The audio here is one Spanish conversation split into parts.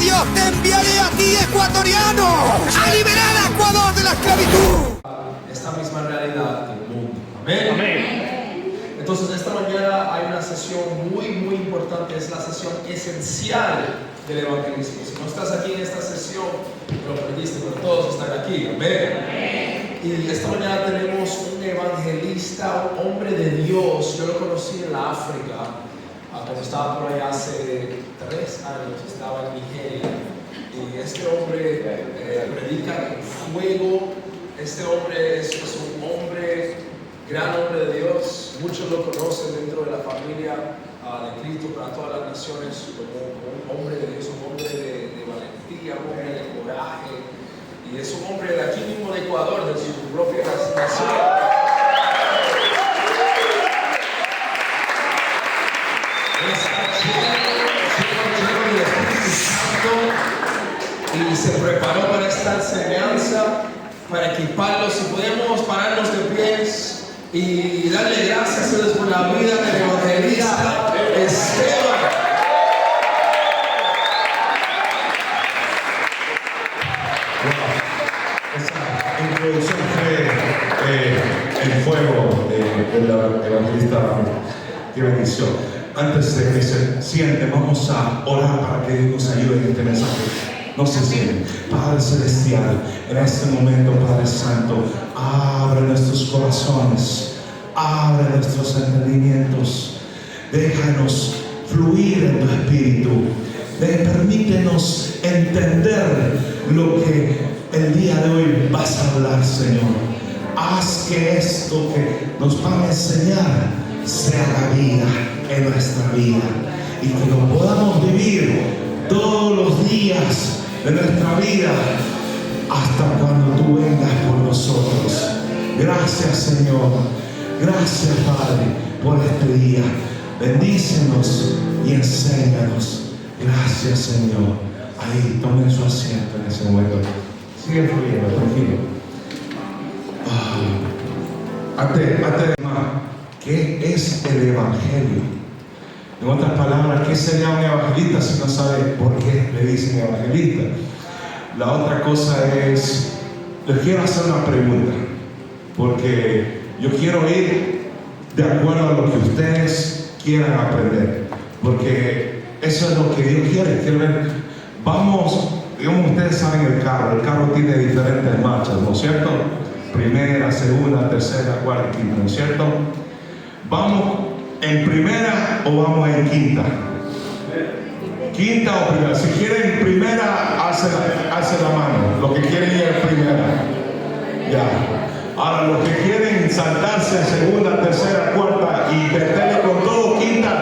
Dios, te enviaré a ti, ecuatoriano, a liberar a Ecuador de la esclavitud. Esta misma realidad del mundo. Amén. Amén. Entonces esta mañana hay una sesión muy importante, es la sesión esencial del evangelismo. Si no estás aquí en esta sesión, lo perdiste, pero todos están aquí. Amén. Amén. Y esta mañana tenemos un evangelista, un hombre de Dios. Yo lo conocí en la África, cuando estaba por allá hace 3 años, estaba en Nigeria. Y este hombre predica en fuego. Este hombre es un hombre, gran hombre de Dios. Muchos lo conocen dentro de la familia de Cristo para todas las naciones como un hombre de Dios, un hombre de valentía, un hombre de coraje. Y es un hombre de aquí mismo de Ecuador, de su propia nación. Está lleno del Espíritu Santo y se preparó para esta enseñanza, para equiparlos. Si podemos pararnos de pies y darle gracias a Dios por la vida del evangelista Esteban. Esa introducción fue el fuego del evangelista. Qué bendición. Antes de que se sienten, vamos a orar para que Dios nos ayude en este mensaje. No se sienten. Padre Celestial, en este momento, Padre Santo, abre nuestros corazones, abre nuestros entendimientos, déjanos fluir en tu espíritu, permítenos entender lo que el día de hoy vas a hablar, Señor. Haz que esto que nos van a enseñar sea la vida en nuestra vida y que lo podamos vivir todos los días de nuestra vida hasta cuando tú vengas por nosotros. Gracias, Señor. Gracias, Padre, por este día. Bendícenos y enséñanos. Gracias, Señor. Ahí, tomen su asiento en ese momento. Sigue fluyendo, tranquilo. Antes de más, ¿qué es el Evangelio? En otras palabras, ¿qué sería un evangelista si no sabe por qué le dicen evangelista? La otra cosa es, les quiero hacer una pregunta, porque yo quiero ir de acuerdo a lo que ustedes quieran aprender, porque eso es lo que Dios quiere. Quiero ver, vamos, digamos, ustedes saben el carro tiene diferentes marchas, ¿no es cierto? Primera, segunda, tercera, cuarta, quinta, ¿no es cierto? Vamos en primera o vamos en quinta. Quinta o primera. Si quieren primera, alce la mano. Los que quieren ir en primera. Ya. Ahora los que quieren saltarse en segunda, tercera, cuarta y meterle con todo quinta,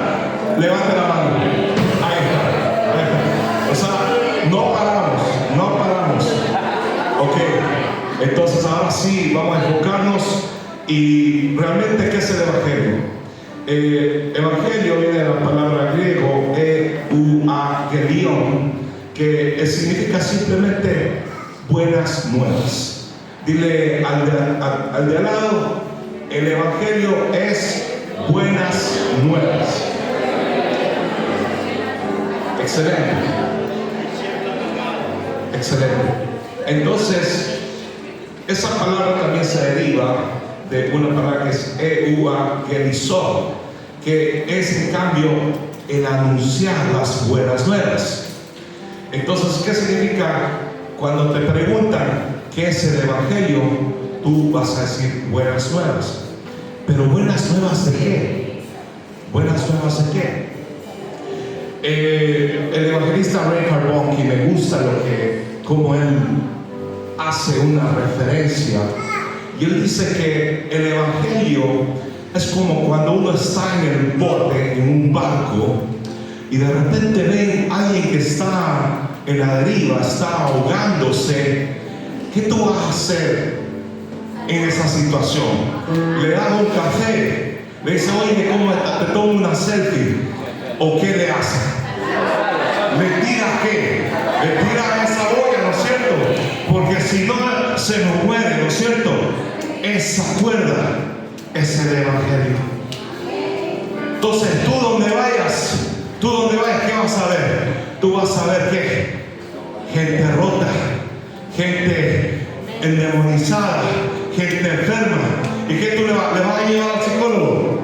levanten la mano. Ahí está. O sea, no paramos. Ok. Entonces ahora sí vamos a enfocarnos y realmente ¿qué es el Evangelio? Evangelio viene de la palabra griego euangelion, que significa simplemente buenas nuevas. Dile al de al lado, el Evangelio es buenas nuevas. Excelente. Entonces, esa palabra también se deriva de una palabra que es euangelizó, que es en cambio el anunciar las buenas nuevas. Entonces, ¿qué significa? Cuando te preguntan qué es el Evangelio, tú vas a decir buenas nuevas. Pero ¿buenas nuevas de qué? ¿Buenas nuevas de qué? El evangelista Reinhard Bonnke, me gusta como él hace una referencia. Y él dice que el Evangelio es como cuando uno está en el bote, en un barco, y de repente ven a alguien que está en la deriva, está ahogándose. ¿Qué tú vas a hacer en esa situación? ¿Le das un café? ¿Le dice, oye, cómo te tomo una selfie? ¿O qué le hace? ¿Le tiras qué? Le tiras esa olla, ¿no es cierto? Porque si no, se nos muere, ¿no es cierto? Esa cuerda es el Evangelio. Entonces, tú donde vayas, ¿qué vas a ver? Tú vas a ver ¿qué? gente rota, gente endemonizada, gente enferma. ¿Y qué tú le vas a llevar al psicólogo?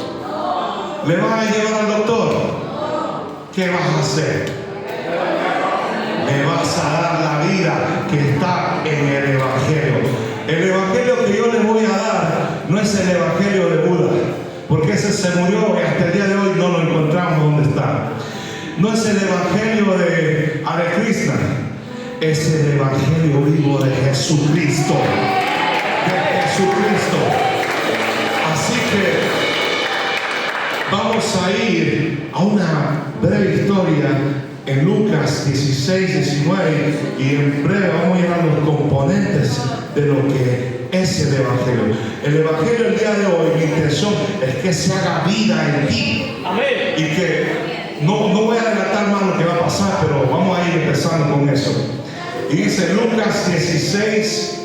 ¿Le vas a llevar al doctor? ¿Qué vas a hacer? Le vas a dar la vida que está en el Evangelio. El Evangelio que yo les voy a dar no es el Evangelio de Buda, porque ese se murió y hasta el día de hoy no lo encontramos donde está. No es el Evangelio de Hare Krishna, es el Evangelio vivo de Jesucristo. De Jesucristo. Así que vamos a ir a una breve historia en Lucas 16, 19, y en breve vamos a ir a los componentes de lo que es el Evangelio. El Evangelio el día de hoy, mi intención es que se haga vida en ti. Amén. Y que no voy a adelantar más lo que va a pasar, pero vamos a ir empezando con eso. Y dice Lucas 16,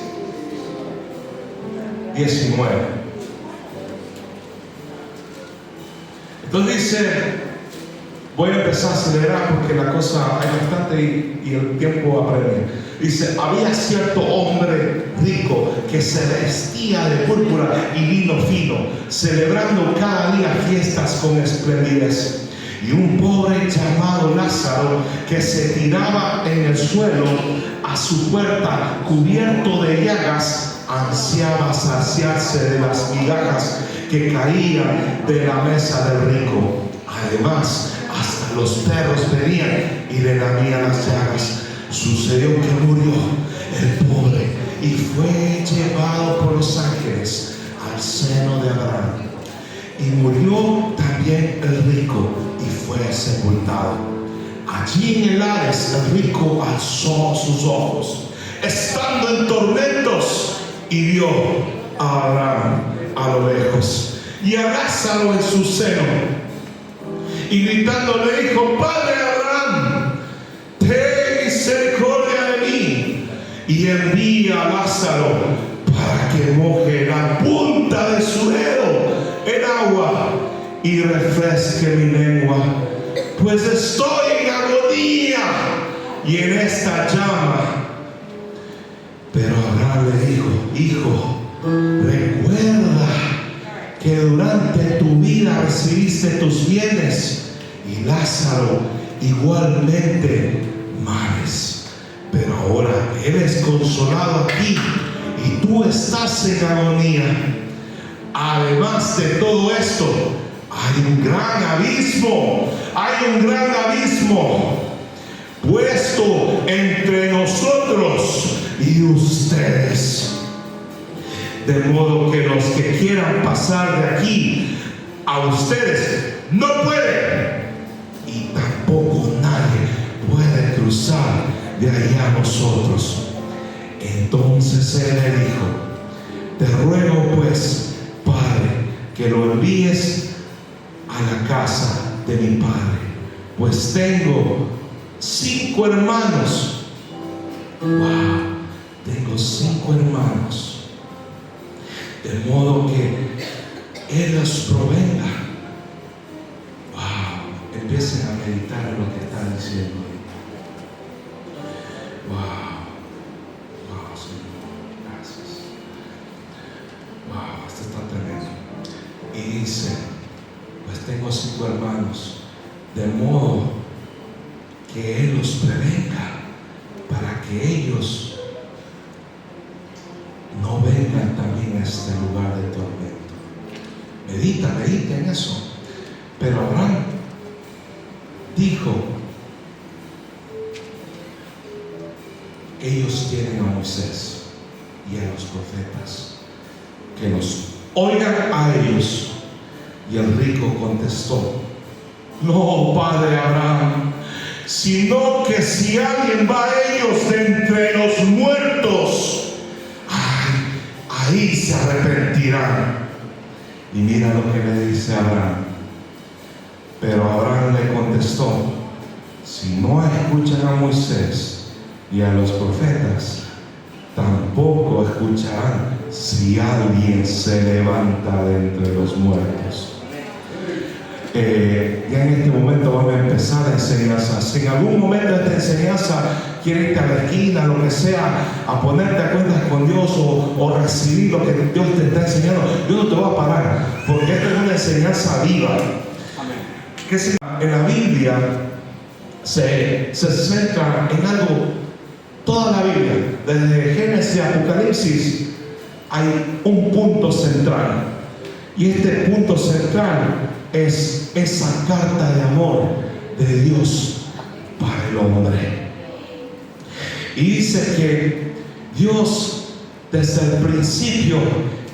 19. Entonces dice, voy a empezar a acelerar porque la cosa hay bastante y el tiempo apremia. Dice, había cierto hombre rico que se vestía de púrpura y lino fino, celebrando cada día fiestas con esplendidez. Y un pobre llamado Lázaro, que se tiraba en el suelo a su puerta, cubierto de llagas, ansiaba saciarse de las migajas que caían de la mesa del rico. Además, hasta los perros venían y le lamían las llagas. Sucedió que murió el pobre y fue llevado por los ángeles al seno de Abraham. Y murió también el rico y fue sepultado. Allí en el Hades el rico alzó sus ojos, estando en tormentos, y vio a Abraham a lo lejos y a Lázaro en su seno. Y gritando le dijo: Padre Abraham, ten misericordia de mí, y envía a Lázaro para que moje la punta de su dedo en agua y refresque mi lengua, pues estoy en agonía y en esta llama. Pero Abraham le dijo: Hijo, recuerda que durante tu vida recibiste tus bienes y Lázaro igualmente males. Pero ahora él es consolado aquí y tú estás en agonía. Además de todo esto, hay un gran abismo puesto entre nosotros y ustedes. De modo que los que quieran pasar de aquí a ustedes no pueden, y tampoco nadie puede cruzar de allá a nosotros. Entonces él le dijo: Te ruego pues, Padre, que lo envíes a la casa de mi padre, pues tengo 5 hermanos. Tengo 5 hermanos. De modo que Él los provenga. Empiecen a meditar en lo que está diciendo. Señor, gracias. Esto está tremendo. Y dice: Pues tengo 5 hermanos, de modo que Él los prevenga, para que ellos no vengan también a este lugar de tormento. Medita en eso. Pero Abraham dijo: Ellos tienen a Moisés y a los profetas, que los oigan a ellos. Y el rico contestó: No, padre Abraham, sino que si alguien va a ellos de entre los muertos, ahí se arrepentirán. Y mira lo que le dice Abraham. Pero Abraham le contestó: Si no escuchan a Moisés y a los profetas, tampoco escucharán si alguien se levanta de entre los muertos. ya en este momento vamos a empezar la enseñanza. Si en algún momento de esta enseñanza quieres irte a la esquina, lo que sea, a ponerte a cuentas con Dios o recibir lo que Dios te está enseñando, Dios no te va a parar, porque esta es una enseñanza viva. Que en la Biblia se centra en algo, toda la Biblia, desde Génesis a Apocalipsis, hay un punto central. Y este punto central es esa carta de amor de Dios para el hombre. Y dice que Dios desde el principio,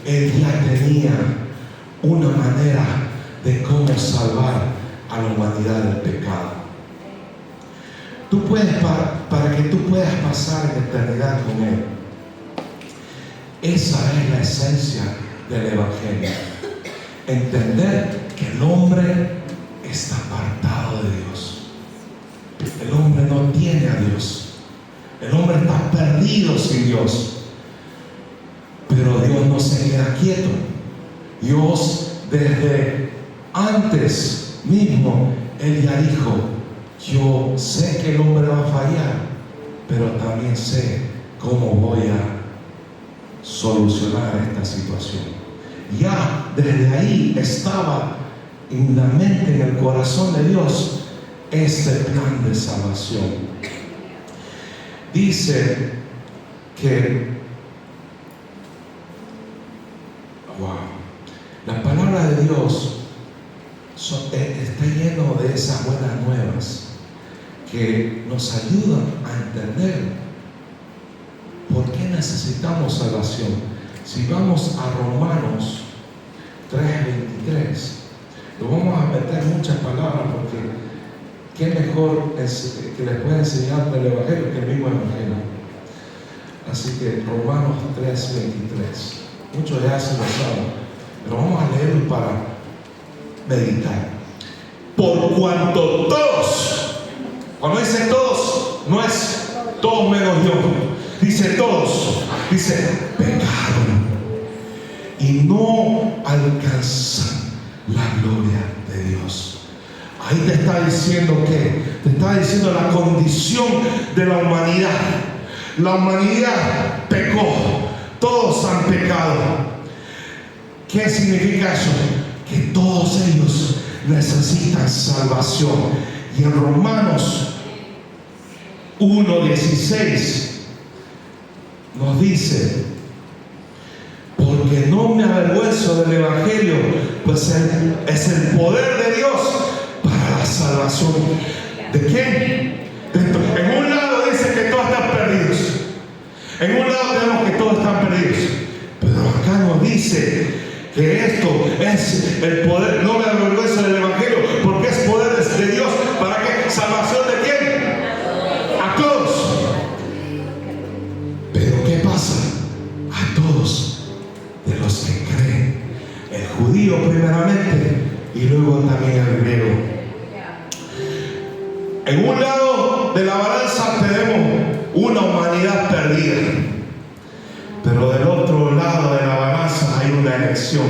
Él ya tenía una manera de cómo salvar a la humanidad del pecado. Tú puedes, para que tú puedas pasar en eternidad con Él. Esa es la esencia del Evangelio. Entender que el hombre está apartado de Dios. El hombre no tiene a Dios. El hombre está perdido sin Dios. Pero Dios no se queda quieto. Dios desde antes mismo, Él ya dijo: yo sé que el hombre va a fallar, pero también sé cómo voy a solucionar esta situación. Ya desde ahí estaba en la mente, en el corazón de Dios, este plan de salvación. Dice que la palabra de Dios está lleno de esas buenas nuevas que nos ayudan a entender por qué necesitamos salvación. Si vamos a Romanos 3:23, lo vamos a meter muchas palabras, porque qué mejor es que les pueda enseñar del Evangelio que el mismo Evangelio. Así que Romanos 3:23, muchos ya se lo saben, pero vamos a leerlo para meditar. Por cuanto todos, cuando dice todos, no es todos menos yo, dice todos, dice pecaron y no alcanzan la gloria de Dios. Ahí te está diciendo que, te está diciendo la condición de la humanidad. La humanidad pecó, todos han pecado. ¿Qué significa eso? Que todos ellos necesitan salvación. Y en Romanos 1:16 nos dice: porque no me avergüenzo del Evangelio, pues es el poder de Dios para la salvación. ¿De quién? En un lado dice que todos están perdidos. En un lado tenemos que todos están perdidos. Pero acá nos dice que esto es el poder. No me avergüenzo del Evangelio, porque es poder de Dios. ¿Para qué? ¿Salvación de quién? A todos. Pero ¿qué pasa? A todos de los que creen. El judío primeramente y luego también el griego. En un lado de la balanza tenemos una humanidad perdida, pero del otro lado de la balanza hay una elección,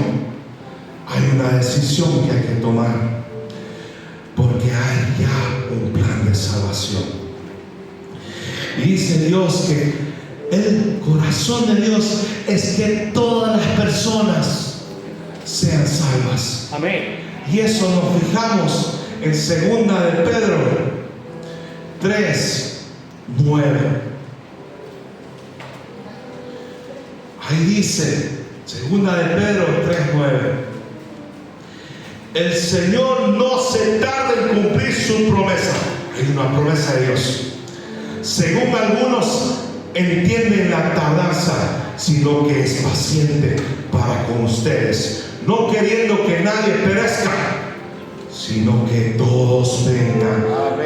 hay una decisión que hay que tomar, porque hay ya un plan de salvación. Y dice Dios que el corazón de Dios es que todas las personas sean salvas. Amén. Y eso nos fijamos en 2 de Pedro 3:9. Ahí dice, 2 de Pedro 3:9: el Señor no se tarda en cumplir su promesa. Hay una promesa de Dios. Según algunos entienden la tardanza, sino que es paciente para con ustedes, no queriendo que nadie perezca, sino que todos vengan al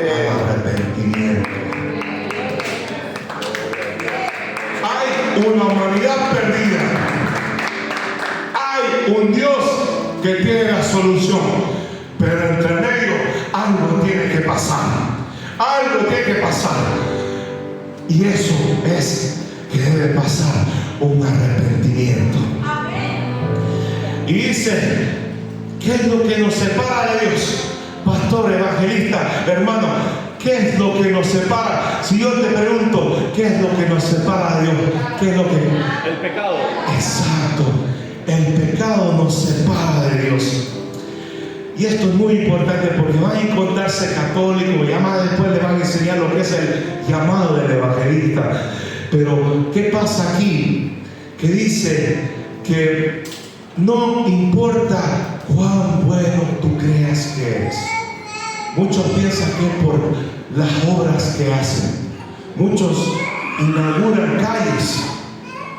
arrepentimiento. Hay una humanidad perdida. Hay un Dios que tiene la solución, pero entre medio algo tiene que pasar. Algo tiene que pasar. Y eso es que debe pasar un arrepentimiento. Y dice ¿Qué es lo que nos separa de Dios? Pastor, evangelista, hermano, ¿qué es lo que nos separa? Si yo te pregunto, ¿qué es lo que nos separa de Dios? ¿Qué es lo que? El pecado. Exacto. El pecado nos separa de Dios. Y esto es muy importante porque van a encontrarse católicos, ya más después le van a enseñar lo que es el llamado del evangelista. Pero, ¿qué pasa aquí? Que dice que no importa cuán bueno tú creas que eres. Muchos piensan que es por las obras que hacen. Muchos inauguran calles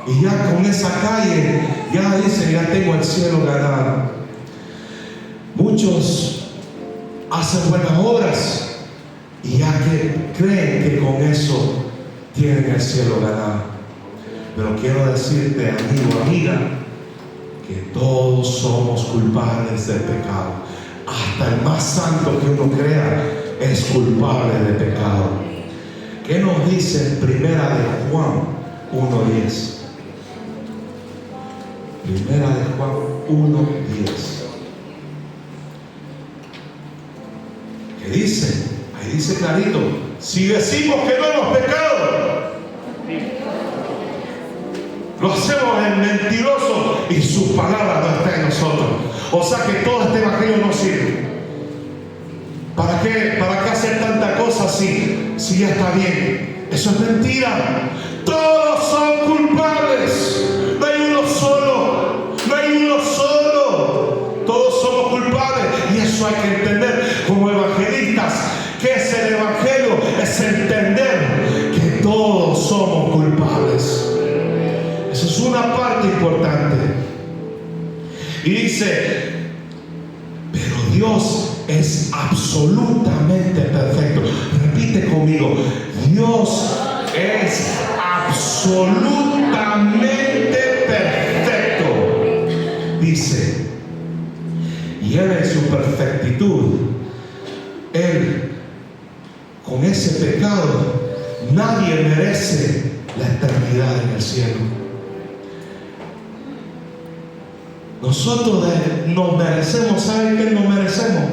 y ya con esa calle ya dicen, ya tengo el cielo ganado. Muchos hacen buenas obras y ya que creen que con eso tienen el cielo ganado. Pero quiero decirte, amigo, amiga, que todos somos culpables del pecado. Hasta el más santo que uno crea es culpable de pecado. ¿Qué nos dice Primera de Juan 1:10? Primera de Juan 1:10. ¿Qué dice? Ahí dice clarito: si decimos que no hemos pecado, lo hacemos en mentiroso y su palabra no está en nosotros. O sea que todo este evangelio no sirve. ¿Para qué hacer tanta cosa si ya está bien? Eso es mentira. Todos son culpables. No hay uno solo. No hay uno solo. Todos somos culpables. Y eso hay que entender como evangelistas. ¿Qué es el evangelio? Es entender que todos somos culpables. Eso es una parte importante. Y dice, pero Dios es absolutamente perfecto. Repite conmigo: Dios es absolutamente perfecto. Dice, y Él en su perfectitud, Él con ese pecado, nadie merece la eternidad en el cielo. Nosotros nos merecemos, ¿saben qué nos merecemos?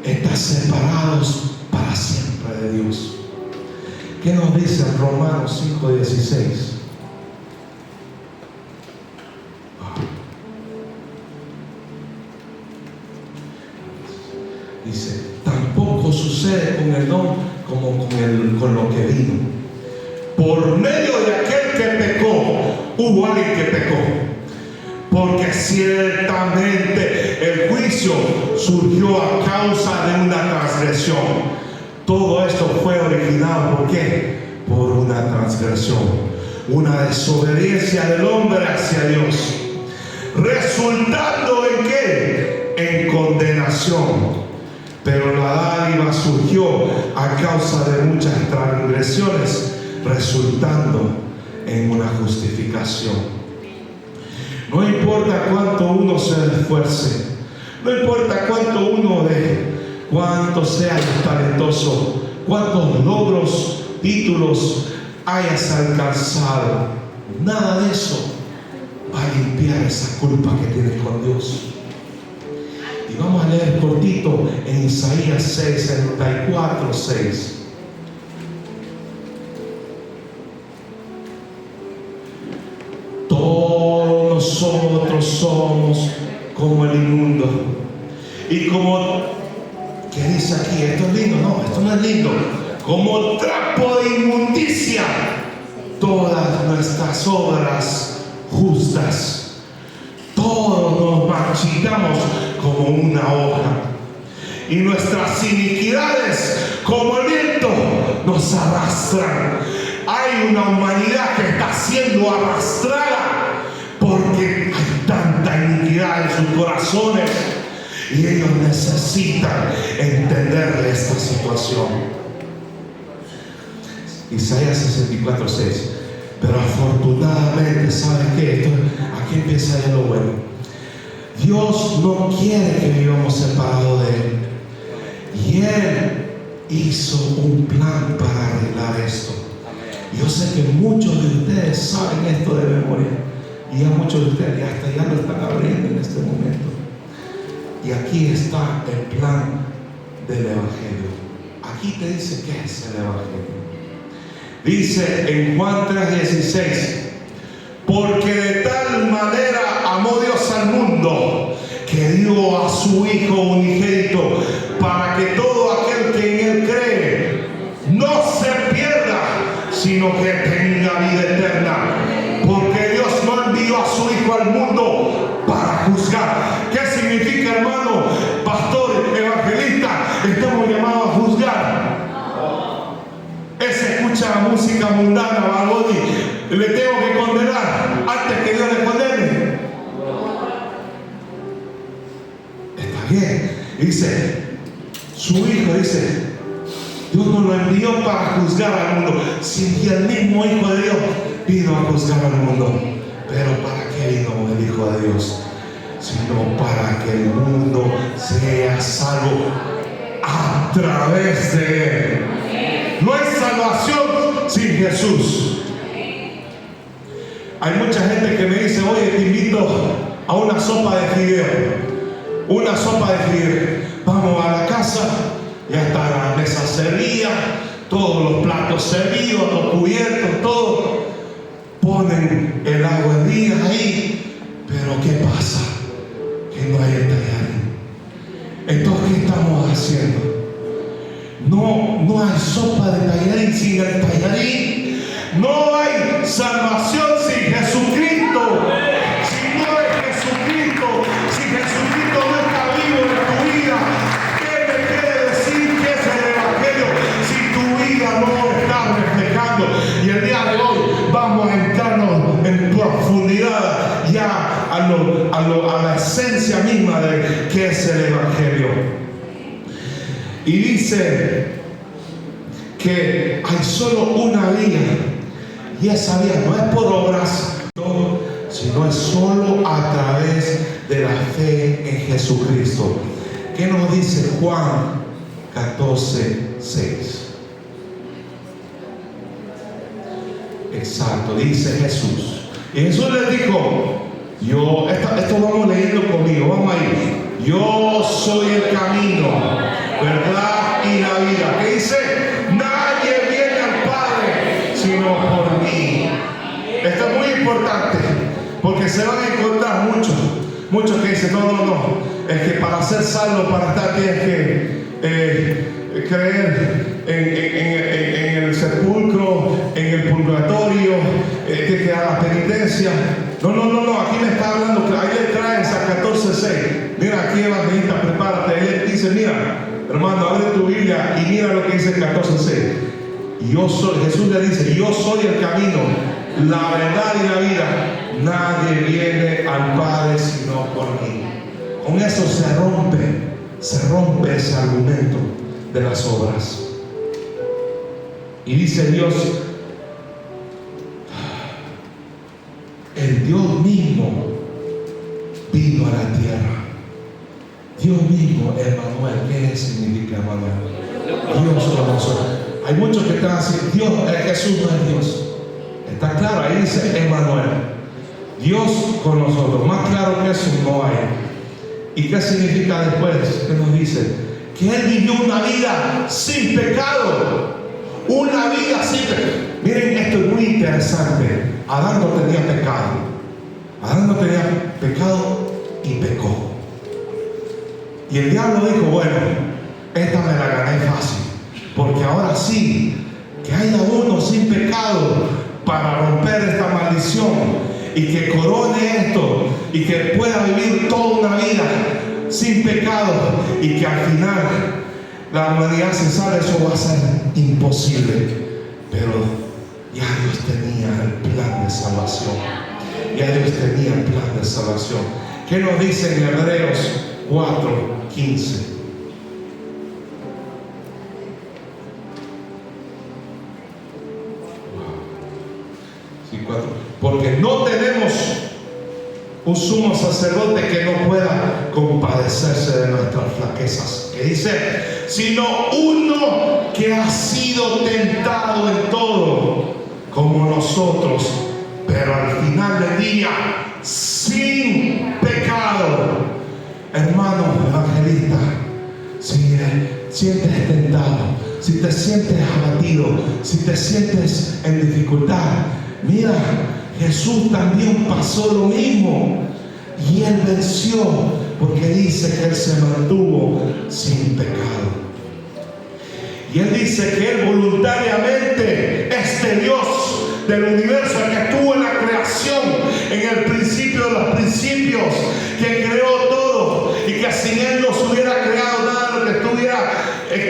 Estar separados para siempre de Dios. ¿Qué nos dice en Romanos 5:16? Dice, tampoco sucede con el don como con lo que vino. Por medio de aquel que pecó, hubo alguien que pecó. Porque ciertamente el juicio surgió a causa de una transgresión. Todo esto fue originado, ¿por qué? Por una transgresión, una desobediencia del hombre hacia Dios, resultando ¿en qué? En condenación. Pero la dádiva surgió a causa de muchas transgresiones, resultando en una justificación. No importa cuánto uno se esfuerce, no importa cuánto uno deje, cuánto sea talentoso, cuántos logros, títulos hayas alcanzado, nada de eso va a limpiar esa culpa que tienes con Dios. Y vamos a leer cortito en Isaías 64:6. Nosotros somos como el inmundo. Y como, ¿qué dice aquí? ¿Esto es lindo? No, esto no es lindo. Como trapo de inmundicia, todas nuestras obras justas. Todos nos marchitamos como una hoja. Y nuestras iniquidades, como el viento, nos arrastran. Hay una humanidad que está siendo arrastrada porque hay tanta iniquidad en sus corazones y ellos necesitan entender esta situación. Isaías 64:6. Pero afortunadamente, ¿saben qué? Aquí empieza ya lo bueno. Dios no quiere que vivamos separados de Él. Y Él hizo un plan para arreglar esto. Yo sé que muchos de ustedes saben esto de memoria. Y ya muchos de ustedes hasta ya lo están abriendo en este momento. Y aquí está el plan del Evangelio. Aquí te dice qué es el Evangelio. Dice en Juan 3:16: porque de tal manera amó Dios al mundo, que dio a su Hijo unigénito, para que todo aquel que en Él cree no se pierda, sino que tenga vida eterna. Porque Dios no envió a su Hijo al mundo para juzgar. ¿Qué significa, hermano, pastor, evangelista? Estamos llamados a juzgar. Ese escucha música mundana, Baboni, le tengo que condenar antes que Dios le condene. Está bien. Dice, su Hijo, dice, Dios no lo envió para juzgar al mundo, si el mismo Hijo de Dios vino a juzgar al mundo. Pero ¿para qué vino el Hijo de Dios? Sino para que el mundo sea salvo a través de Él. No hay salvación sin Jesús. Hay mucha gente que me dice: oye, te invito a una sopa de fideo. Una sopa de fideo. Vamos a la casa, ya está la mesa servida, todos los platos servidos, los cubiertos, todo. Ponen el agua hervida ahí. Pero ¿qué pasa? Que no hay el tallarín. Entonces, ¿qué estamos haciendo? No hay sopa de tallarín sin el tallarín. No hay salvación sin Jesucristo. Si no es Jesucristo, si Jesucristo no está vivo en tu vida, ¿qué me quiere decir que es el Evangelio si tu vida no está reflejando? Y el día de hoy vamos a entrarnos en profundidad ya a la esencia misma de qué es el Evangelio. Y dice que hay solo una vía, y esa vía no es por obras, sino es solo a través de la fe en Jesucristo. ¿Qué nos dice Juan 14:6? Exacto, dice Jesús. Y Jesús les dijo, esto vamos leyendo conmigo, vamos ahí. Yo soy el camino, verdad y la vida. ¿Qué dice? Nadie viene al Padre sino por mí. Esto es muy importante, porque se van a encontrar muchos que dicen: no, es que para ser salvo, para estar, tienes que creer en el sepulcro, en el purgatorio, tienes que dar la penitencia. No, aquí me está hablando, ahí le traen a 14:6. Mira, aquí, evangelista, prepárate. Él dice: mira, hermano, abre tu Biblia y mira lo que dice el 14:6. Jesús le dice: yo soy el camino, la verdad y la vida. Nadie viene al Padre sino por mí. Con eso se rompe ese argumento de las obras. Y dice Dios, el Dios mismo vino a la tierra. Dios mismo, Emmanuel. ¿Qué significa Emmanuel? Dios con nosotros. Hay muchos que están así: Dios, Jesús no es Dios. Está claro, ahí dice Emmanuel, Dios con nosotros. Más claro que eso no hay. ¿Y qué significa después? ¿Qué nos dice? Que Él vivió una vida sin pecado. Una vida sin pecado. Miren, esto es muy interesante. Adán no tenía pecado. Adán no tenía pecado y pecó. Y el diablo dijo: bueno, esta me la gané fácil, porque ahora sí, que haya uno sin pecado para romper esta maldición y que corone esto y que pueda vivir toda una vida sin pecado, y que al final la humanidad se salve. Eso va a ser imposible. Pero ya Dios tenía el plan de salvación. Ya Dios tenía el plan de salvación. ¿Qué nos dice en Hebreos 4:15? Porque no tenemos un sumo sacerdote que no pueda compadecerse de nuestras flaquezas, que dice, sino uno que ha sido tentado en todo como nosotros, pero al final del día sin pecado. hermano evangelista, si sientes tentado, si te sientes abatido, si te sientes en dificultad, mira, Jesús también pasó lo mismo y Él venció, porque dice que Él se mantuvo sin pecado. Y Él dice que Él voluntariamente, este Dios del universo, el que estuvo en la creación, en el principio de los principios, que creó todo y que sin Él no se hubiera creado nada de lo que estuviera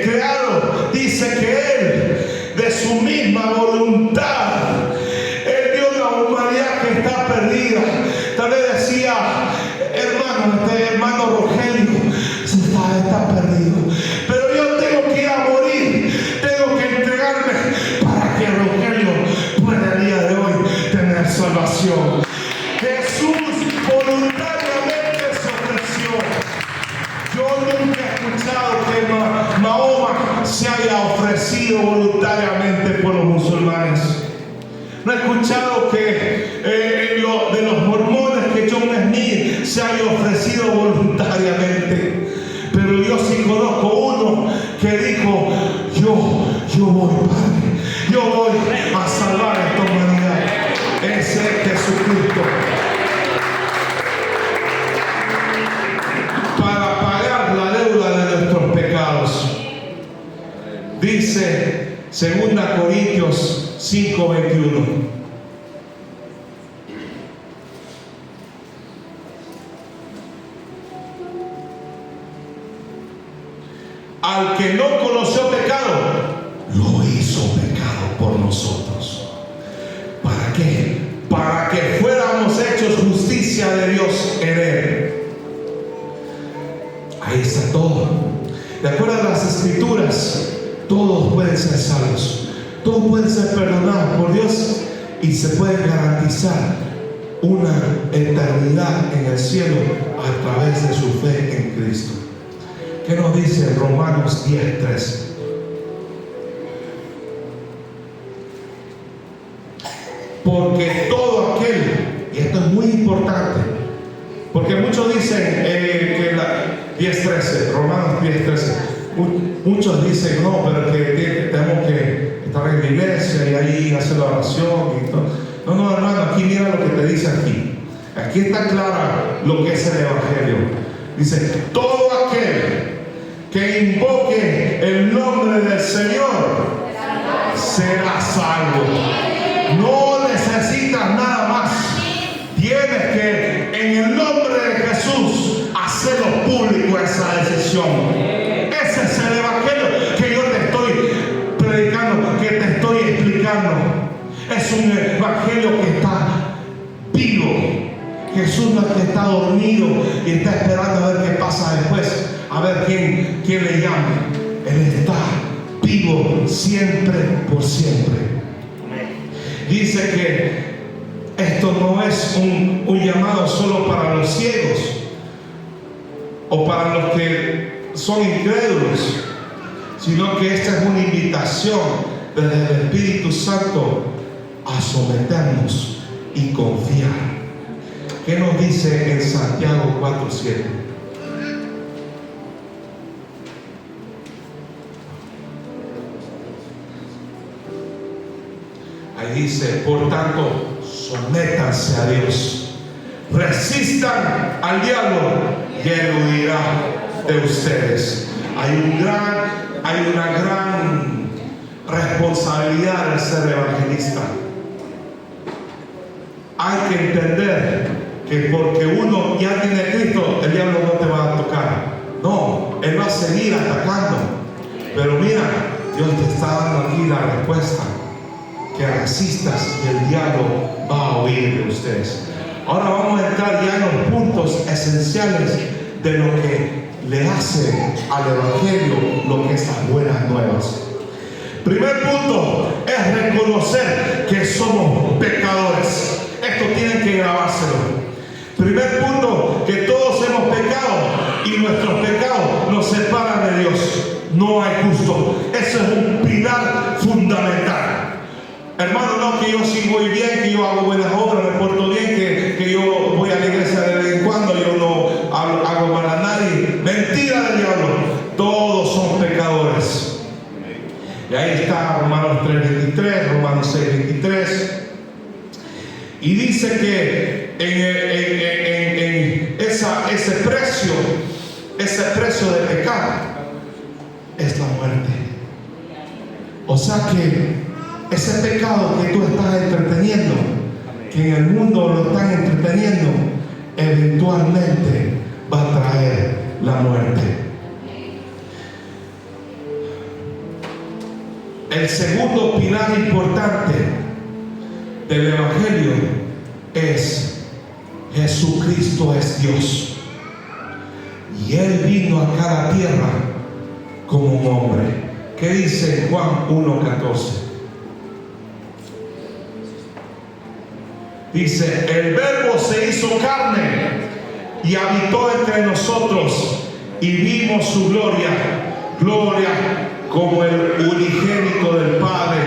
creado, dice que Él, de su misma voluntad, Él dio una humanidad que está perdida. Tal vez decía, hermano Rogelio está perdido, pero yo tengo que ir a morir, tengo que entregarme para que Rogelio pueda el día de hoy tener salvación. Jesús voluntariamente se ofreció. Yo nunca he escuchado que Mahoma se haya ofrecido voluntariamente por los musulmanes. No he escuchado que de los mormones que John Smith se haya ofrecido voluntariamente. Pero yo sí conozco uno que dijo, yo voy, Padre, yo voy a salvar a esta humanidad. Ese es Jesucristo. Para pagar la deuda de nuestros pecados. Dice 2 Corintios 5:21. Al que no conoció pecado, lo hizo pecado por nosotros. ¿Para qué? Para que fuéramos hechos justicia de Dios en Él. Ahí está todo. De acuerdo a las Escrituras, todos pueden ser salvos, todos pueden ser perdonados por Dios y se puede garantizar una eternidad en el cielo a través de su fe en Cristo. ¿Qué nos dice Romanos 10:13? Porque todo aquel, y esto es muy importante, porque muchos dicen que 10:13, Romanos 10:13, muchos dicen no, pero que tenemos que estar en la iglesia y ahí hacer la oración y todo. No, hermano, aquí mira lo que te dice aquí. Aquí está clara lo que es el Evangelio. Dice, todo aquel que invoque el nombre del Señor será salvo. No necesitas nada más. Tienes que, en el nombre de Jesús, hacerlo público esa decisión. Ese es el Evangelio que yo te estoy predicando, que te estoy explicando. Es un Evangelio que está vivo. Jesús no está dormido y está esperando a ver qué pasa después, a ver quién le llama. Él está vivo siempre por siempre. Dice que esto no es un llamado solo para los ciegos o para los que son incrédulos, sino que esta es una invitación desde el Espíritu Santo a someternos y confiar. ¿Qué nos dice en Santiago 4:7? Ahí dice, por tanto, sométanse a Dios, resistan al diablo y él huirá de ustedes. Hay una gran responsabilidad de ser evangelista. Hay que entender que porque uno ya tiene a Cristo, el diablo no te va a tocar. No, él va a seguir atacando. Pero mira, Dios te está dando aquí la respuesta: que resistas y el diablo va a huir de ustedes. Ahora vamos a entrar ya en los puntos esenciales de lo que le hace al Evangelio lo que es las buenas nuevas. Primer punto es reconocer que somos pecadores. Esto tienen que grabárselo. Primer punto, que todos hemos pecado y nuestros pecados nos separan de Dios. No hay justo. Eso es un pilar fundamental. Hermano, no que yo sí voy bien, que yo hago buenas obras, me porto bien, que yo voy a la iglesia de vez en cuando, yo no hago mal a nadie, mentira del diablo. Todos son pecadores. Y ahí está Romanos 3:23, Romanos 6:23. Y dice que en ese precio de pecado es la muerte. O sea que ese pecado que tú estás entreteniendo, que en el mundo lo están entreteniendo, eventualmente va a traer la muerte. El segundo pilar importante del Evangelio es: Jesucristo es Dios y Él vino acá a la tierra como un hombre. ¿Qué dice Juan 1:14? Dice: el Verbo se hizo carne y habitó entre nosotros, y vimos su gloria, gloria como el unigénito del Padre,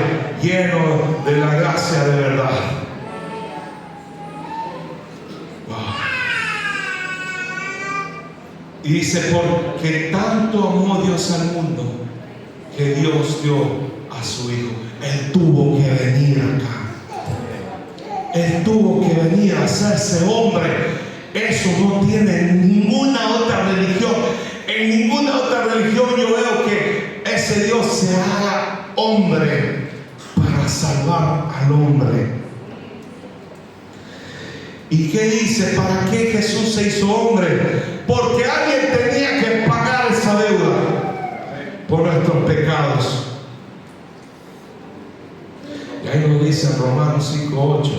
lleno de la gracia de verdad. Wow. Y dice: porque tanto amó Dios al mundo, que Dios dio a su Hijo. Él tuvo que venir acá. Él tuvo que venir a hacerse hombre. Eso no tiene ninguna otra religión. En ninguna otra religión yo veo que ese Dios se haga hombre para salvar al hombre. ¿Y qué dice? ¿Para qué Jesús se hizo hombre? Porque alguien tenía que pagar esa deuda por nuestros pecados. Y ahí lo dice en Romanos 5:8.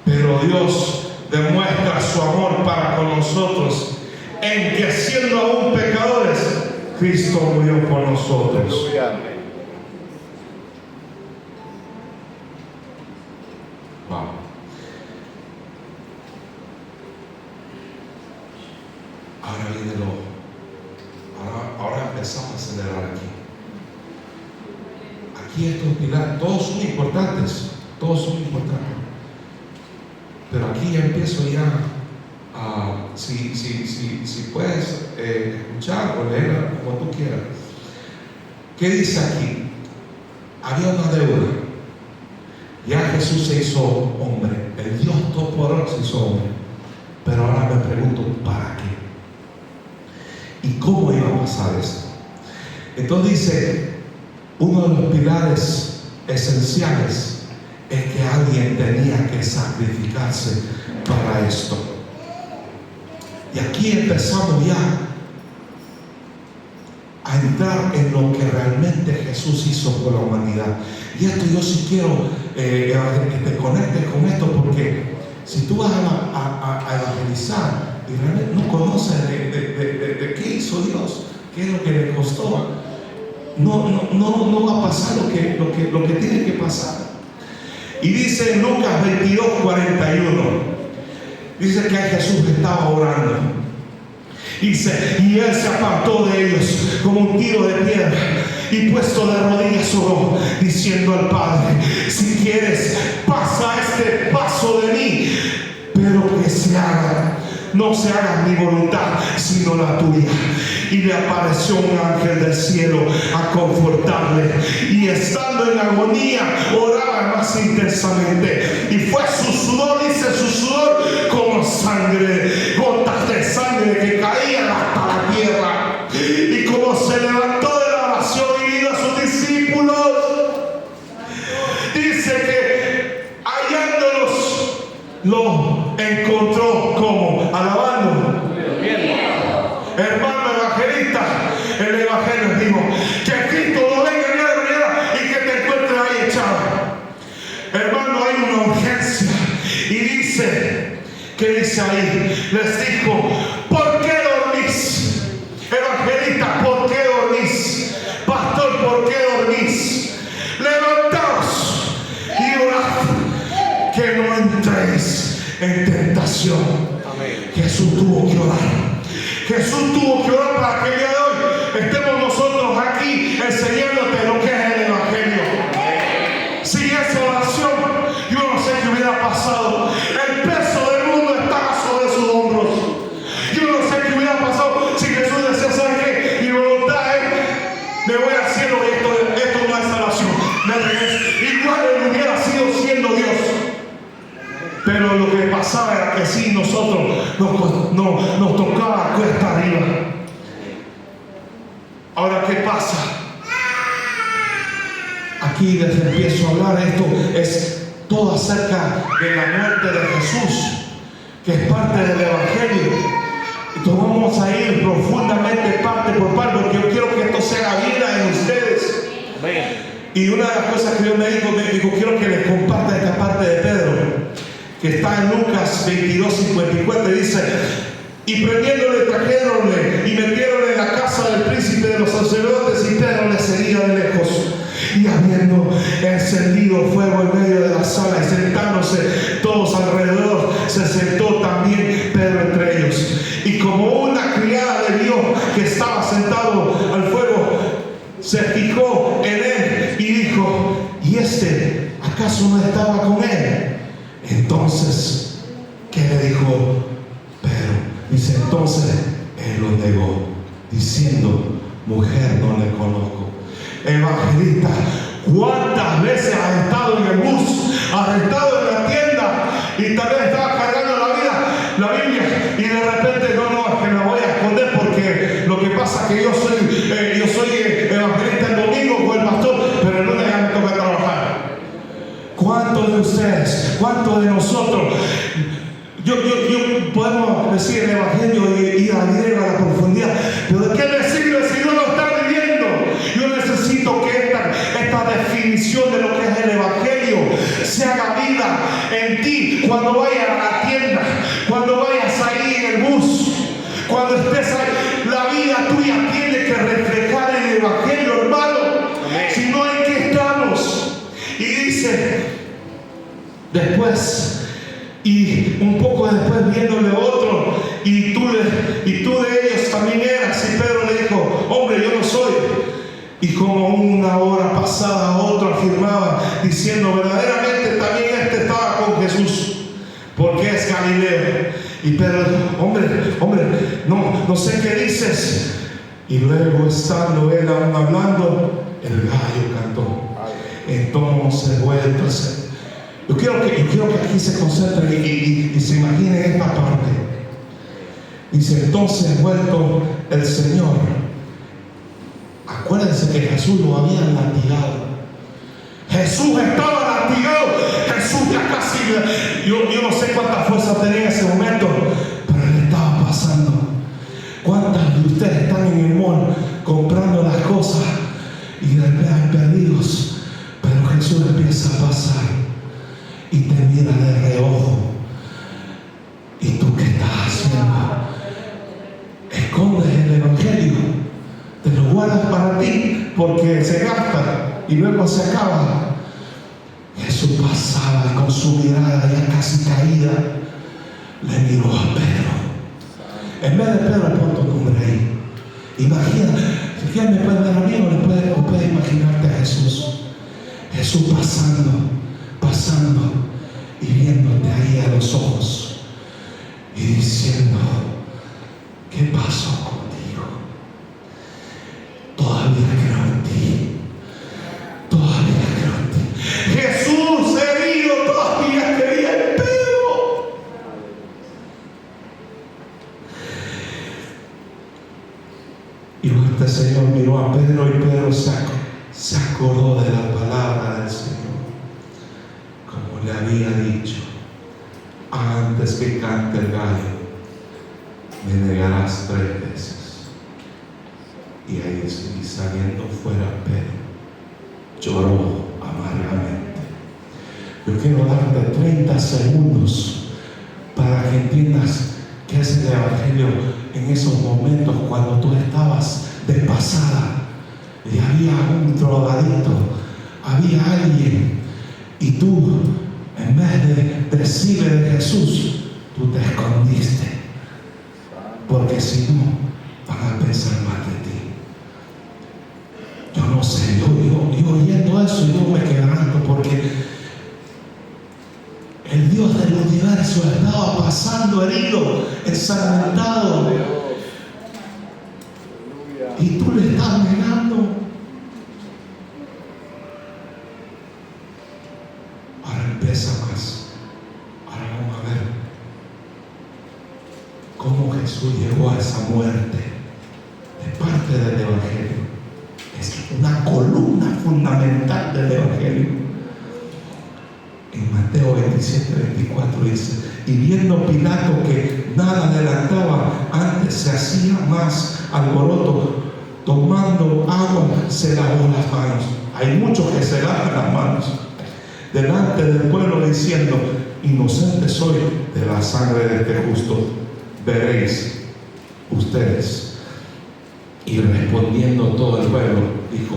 Pero Dios demuestra su amor para con nosotros en que, siendo aún pecadores, Cristo murió por nosotros. Wow. Ahora viene ahora empezamos a acelerar aquí. Aquí estos pilares, todos son importantes, pero aquí ya empiezo si puedes escuchar o leer como tú quieras. ¿Qué dice aquí? Había una deuda. Ya Jesús se hizo hombre, el Dios Todopoderoso se hizo hombre. Pero ahora me pregunto, ¿para qué? ¿Y cómo iba a pasar esto? Entonces dice, uno de los pilares esenciales es que alguien tenía que sacrificarse para esto. Y aquí empezamos ya a entrar en lo que realmente Jesús hizo por la humanidad. Y esto yo sí quiero que te conectes con esto, porque si tú vas a evangelizar y realmente no conoces de qué hizo Dios, qué es lo que le costó, no va a pasar lo que tiene que pasar. Y dice en Lucas 22:41, dice que Jesús estaba orando. Dice, y él se apartó de ellos como un tiro de piedra, y puesto de rodillas oró, diciendo al Padre: si quieres, pasa este paso de mí, pero que no se haga mi voluntad, sino la tuya. Y le apareció un ángel del cielo a confortarle, y estando en agonía oraba más intensamente, y fue su sudor, dice, su sudor como sangre, gotas de sangre que caían hasta la tierra. Y como se levantó de la oración y vino a sus discípulos, dice que hallándolos lo encontró como alabando. Hermano evangelista, el evangelio dijo que Cristo no venga en la mañana y que te encuentres ahí echado. Hermano, hay una urgencia. Y dice ahí, les dijo: ¿por qué dormís? Evangelista, ¿por qué dormís? Pastor, ¿por qué dormís? Levantaos y orad, que no entréis en tentación. Amén. Jesús tuvo que orar. Jesús tuvo que orar para que el día de hoy estemos nosotros aquí enseñándote lo que es el evangelio. Sin esa oración, yo no sé qué hubiera pasado. El peso del mundo pasaba era que sí, nosotros nos tocaba cuesta arriba. Ahora, ¿qué pasa? Aquí les empiezo a hablar. Esto es todo acerca de la muerte de Jesús, que es parte del Evangelio. Entonces vamos a ir profundamente parte por parte, porque yo quiero que esto se haga vida en ustedes. Y una de las cosas que Dios me dijo, quiero que les comparta esta parte de Pedro, que está en Lucas 22:54, y dice: y prendiéndole, trajéronle y metieronle en la casa del príncipe de los sacerdotes, y Pedro le seguía de lejos. Y habiendo encendido fuego en medio de la sala y sentándose todos alrededor, se sentó también Pedro entre ellos. Y como una criada le vio que estaba sentado al fuego, se fijó en él y dijo: ¿y este acaso no estaba con él? Entonces, ¿qué le dijo Pedro? Dice: entonces él lo negó, diciendo: mujer, no le conozco. Evangelista, ¿cuántas veces has estado en el bus, has estado en la tienda y tal vez estabas cargando la Biblia, y de repente no, es que la voy a esconder porque lo que pasa es que yo soy evangelista el domingo con el pastor, pero el lunes ya me toca trabajar? ¿Cuántos de ustedes, cuántos de nosotros, yo podemos decir el evangelio y ir a la profundidad, pero ¿de qué me sirve si no lo está viviendo? Yo necesito que esta definición de lo que es el evangelio se haga vida en ti cuando vayas a la tienda, cuando vayas ahí en el bus, cuando estés ahí. La vida tuya tiene que reflejar el evangelio, hermano. Si no, ¿en qué estamos? Y dice después, y un poco después viéndole otro, y tú de ellos también eras. Y Pedro le dijo: hombre, yo no soy. Y como una hora pasada, otro afirmaba, diciendo: verdaderamente también este estaba con Jesús, porque es Galileo. Y Pedro dijo: hombre, no sé qué dices. Y luego, estando él aún hablando, el gallo cantó. Entonces vuelto. Yo quiero que aquí se concentren y se imaginen esta parte. Dice: entonces vuelto el Señor. Acuérdense que Jesús lo había latigado. Jesús estaba latigado. Jesús ya casi, yo no sé cuánta fuerza tenía en ese momento, pero él estaba pasando. ¿Cuántas de ustedes están en el mall comprando las cosas y de repente perdidos? Pero Jesús empieza a pasar y te mira de reojo. ¿Y tú qué estás haciendo? Escondes el evangelio, te lo guardas para ti porque se gasta y luego se acaba. Jesús pasaba con su mirada ya casi caída, le miró a Pedro. En vez de Pedro, pon tu nombre ahí. Imagina, si alguien me puede ver a mí o puede imaginarte a Jesús. Jesús pasando y viéndote ahí a los ojos y diciendo: ¿qué pasó contigo? Todavía creo en ti. Todavía creo en ti. Jesús herido todavía creía en Pedro. Y este Señor miró a Pedro, y Pedro se acordó de la palabra del Señor, como le había dicho: antes que cante el gallo, me negarás 3 veces. Y ahí, y saliendo fuera, Pedro lloró amargamente. Yo quiero darte 30 segundos para que entiendas qué es el evangelio en esos momentos cuando tú estabas de pasada y había un drogadicto, había alguien, y tú, en vez de decirle de Jesús, tú te escondiste, porque si no, van a pensar mal de ti. Yo no sé, yo oyendo eso, yo me quebranto, porque el Dios del universo estaba pasando herido, ensangrentado, y tú le estás negando. Ahora empieza más. Ahora vamos a ver fundamental del Evangelio. En Mateo 27:24 dice: y viendo Pilato que nada adelantaba, antes se hacía más alboroto, tomando agua se lavó las manos. Hay muchos que se lavan las manos delante del pueblo, diciendo: inocente soy de la sangre de este justo, veréis ustedes. Y respondiendo todo el pueblo, dijo: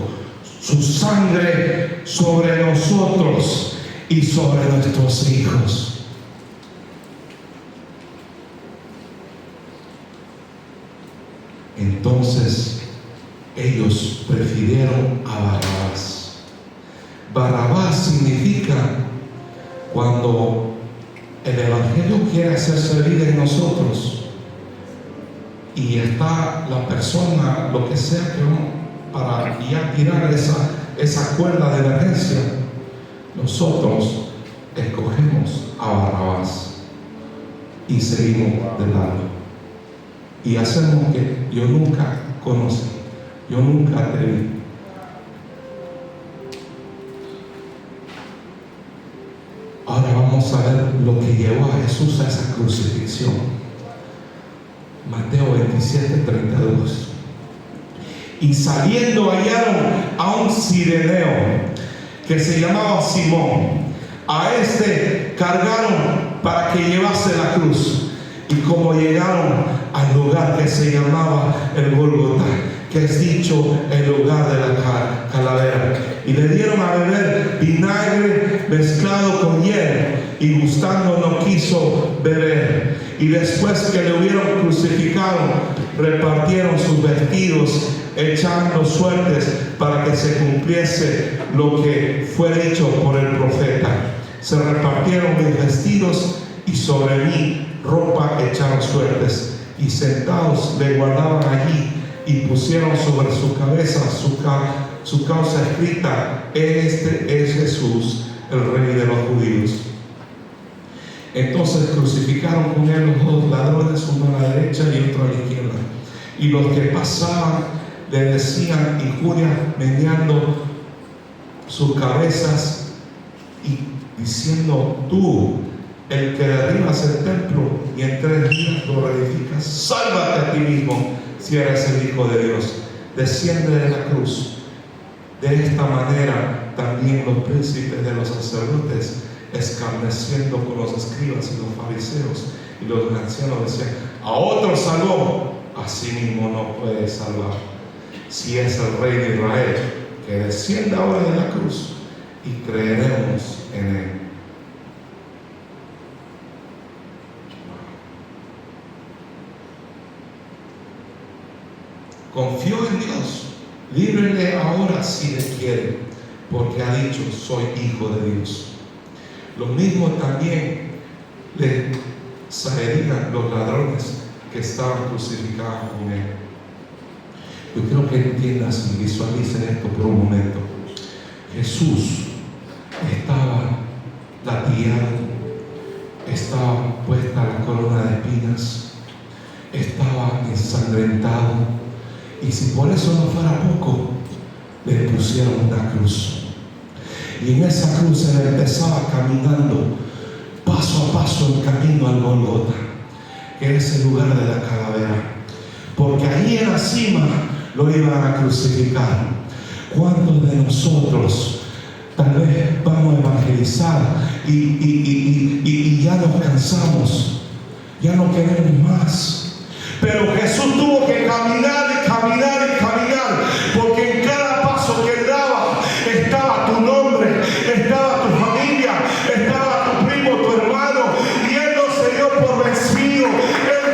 su sangre sobre nosotros y sobre nuestros hijos. Entonces ellos prefirieron a Barrabás. Barrabás significa, cuando el Evangelio quiere hacerse vida en nosotros y está la persona, lo que sea que para ya tirar esa cuerda de emergencia, nosotros escogemos a Barrabás y seguimos de lado y hacemos que yo nunca conocí, yo nunca te vi. Ahora vamos a ver lo que llevó a Jesús a esa crucifixión. Mateo 27:32. Y saliendo hallaron a un cireneo que se llamaba Simón. A este cargaron para que llevase la cruz. Y como llegaron al lugar que se llamaba el Gólgota, que es dicho el lugar de la calavera, y le dieron a beber vinagre mezclado con hiel, y gustando no quiso beber. Y después que le hubieron crucificado, repartieron sus vestidos, echando suertes para que se cumpliese lo que fue dicho por el profeta: se repartieron mis vestidos, y sobre mí ropa echaron suertes. Y sentados le guardaban allí, y pusieron sobre su cabeza su causa escrita: este es Jesús, el Rey de los judíos. Entonces crucificaron con él los dos ladrones, uno a la derecha y otro a la izquierda. Y los que pasaban le decían injurias, meneando sus cabezas y diciendo: tú, el que derribas el templo y en 3 días lo reedificas, sálvate a ti mismo si eres el Hijo de Dios. Desciende de la cruz. De esta manera también los príncipes de los sacerdotes, escarneciendo con los escribas y los fariseos y los ancianos, decían: a otro salvó, a sí mismo no puede salvar. Si es el Rey de Israel, que descienda ahora de la cruz y creeremos en él. Confió en Dios, líbrele ahora si le quiere, porque ha dicho: soy hijo de Dios. Lo mismo también le saberían los ladrones que estaban crucificados con él. Yo quiero que entiendas y visualicen esto por un momento. Jesús estaba latigado, estaba puesta la corona de espinas, estaba ensangrentado. Y si por eso no fuera poco, le pusieron una cruz. Y en esa cruz él empezaba caminando paso a paso el camino al Gólgota, que es el lugar de la calavera, porque ahí en la cima lo iban a crucificar. ¿Cuántos de nosotros tal vez vamos a evangelizar y ya nos cansamos, ya no queremos más? Pero Jesús tuvo que caminar y caminar y caminar, porque en cada paso que él daba estaba tu nombre, estaba tu familia, estaba tu primo, tu hermano, y él no se dio por vencido. Él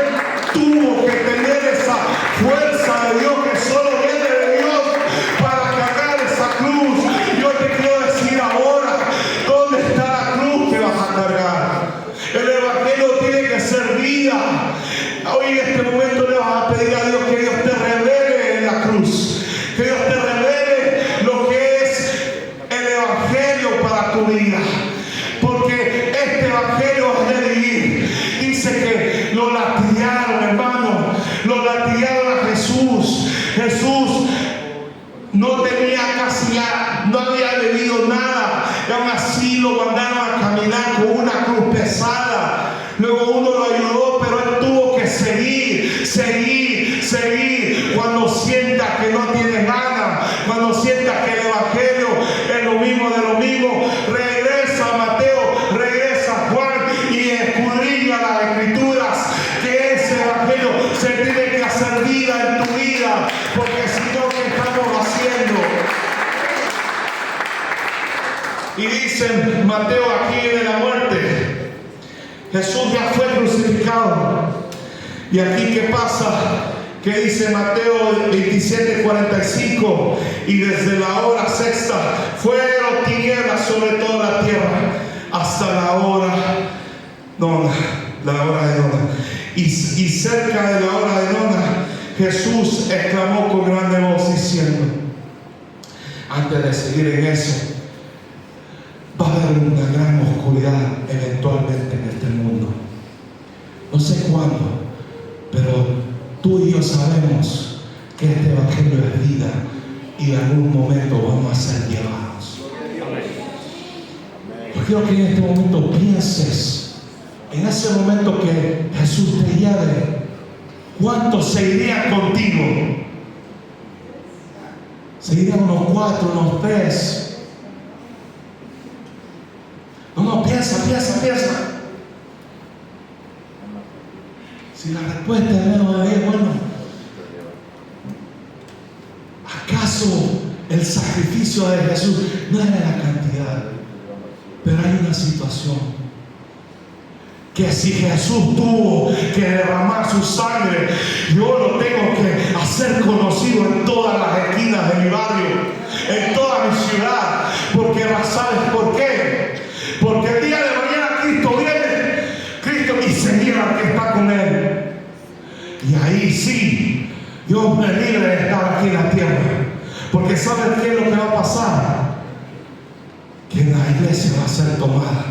tuvo que tener esa fuerza de Dios que solo viene de Dios para cargar esa cruz. Yo te quiero decir ahora, ¿dónde está la cruz que vas a cargar? El evangelio tiene que ser vida. Hoy en este momento le vas a pedir a Dios que Dios te revele no tenía casi ya, no había bebido nada, y aún así lo mandaron a caminar con una cruz pesada. Luego uno lo ayudó, pero él tuvo que seguir. Cuando sienta que no tiene ganas, cuando sienta que el evangelio es lo mismo de lo mismo, regresa a Mateo, regresa a Juan y escudriña las escrituras, que ese evangelio se tiene que hacer vida en tu vida, porque si no, ¿qué estamos haciendo? Y dice Mateo aquí en la muerte, Jesús ya fue crucificado. Y aquí, ¿qué pasa? Que dice Mateo 27:45, y desde la hora sexta fueron tinieblas sobre toda la tierra hasta la hora nona, la hora de nona. Y cerca de la hora de nona, Jesús exclamó con grande voz diciendo, antes de seguir en eso, va a haber una gran oscuridad eventualmente en este mundo. No sé cuándo, pero tú y yo sabemos que este evangelio es vida y en algún momento vamos a ser llevados. Yo quiero que en este momento pienses en ese momento que Jesús te lleve. ¿Cuántos se irían contigo? ¿Se irían unos 4, unos 3? No, piensa. Si la respuesta es menos de bueno, ¿acaso el sacrificio de Jesús no era la cantidad? Pero hay una situación, que si Jesús tuvo que derramar su sangre, yo lo tengo que hacer conocido en todas las esquinas de mi barrio, en toda mi ciudad, porque ¿sabes por qué? Porque el día de mañana Cristo viene, y se niega al que está con Él. Y ahí sí, Dios me libre de estar aquí en la tierra. Porque ¿saben qué es lo que va a pasar? Que la iglesia va a ser tomada.